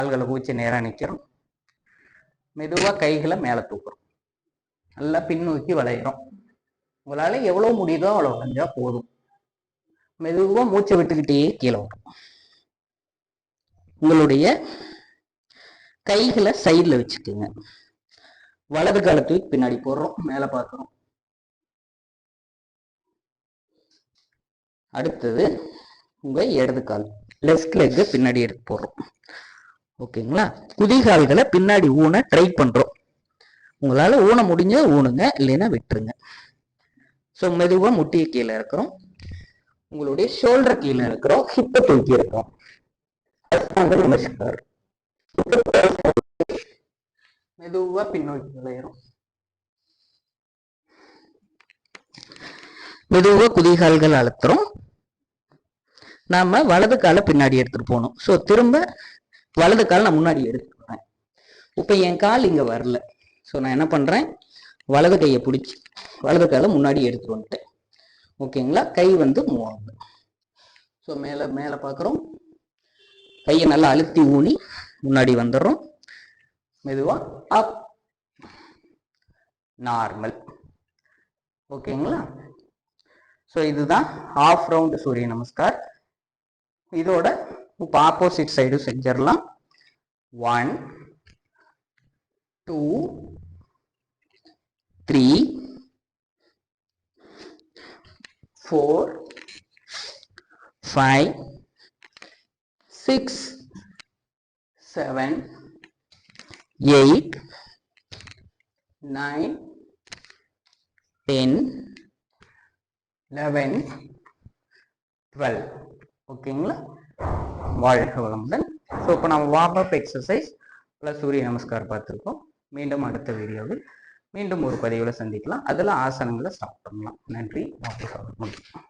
கால்களை ஊச்சி நேராக நிற்கிறோம். மெதுவாக கைகளை மேலே தூக்குறோம். நல்லா பின்னோக்கி வளையிறோம். உங்களால் எவ்வளோ முடியுதோ அவ்வளோ வளைஞ்சா போதும். மெதுவாக மூச்சை விட்டுக்கிட்டே கீழே வரும். உங்களுடைய கைகளை சைடில் வச்சுக்கோங்க. வலது காலை தூக்கி பின்னாடி போடுறோம். மேலே பார்க்குறோம். அடுத்தது உங்க இடது கால் லெஃப்ட் லெக் பின்னாடி எடுத்து போடுறோம். ஓகேங்களா? குதிகால்களை பின்னாடி ஊன ட்ரை பண்றோம். உங்களால ஊன முடிஞ்ச ஊனுங்க, இல்லைன்னா விட்டுருங்க. ஸோ மெதுவா முட்டியை கீழே இருக்கிறோம். உங்களுடைய ஷோல்டர் கீழே இருக்கிறோம். ஹிப்பை தூக்கி இருக்கிறோம். நமஸ்கார். மெதுவா பின்னோக்கி விளையிறோம். மெதுவா குதிகால்கள் அழுத்துறோம். நாம வலது காலை பின்னாடி எடுத்துட்டு போகணும். ஸோ திரும்ப வலது கால் நான் முன்னாடி எடுத்துக்கிறேன். இப்போ என் கால் இங்க வரல. ஸோ நான் என்ன பண்றேன், வலது கையை பிடிச்சி வலது காலை முன்னாடி எடுத்துட்டு வந்துட்டேன். ஓகேங்களா? கை வந்து மூவ் ஆகுது. ஸோ மேலே மேலே பார்க்குறோம். கையை நல்லா அழுத்தி ஊனி முன்னாடி வந்துடுறோம். மெதுவா அப், நார்மல். ஓகேங்களா? ஸோ இதுதான் ஹாஃப் ரவுண்ட் சூரிய நமஸ்கார். இதோட இப்போ ஆப்போசிட் சைடு செஞ்சிடலாம். 1 2 3 4 5 6 7 8 9 10 11 12. ஓகேங்களா? வாழ்க வளமுடன். ஸோ இப்போ நம்ம வார்ம் அப் எக்ஸசைஸ் ப்ளஸ் சூரிய நமஸ்கார் பார்த்துருக்கோம். மீண்டும் அடுத்த வீடியோவில் மீண்டும் ஒரு பதிவில் சந்திக்கலாம். அதில் ஆசனங்களை ஸ்டார்ட் பண்ணலாம். நன்றி. வாழ்க வளமுடன்.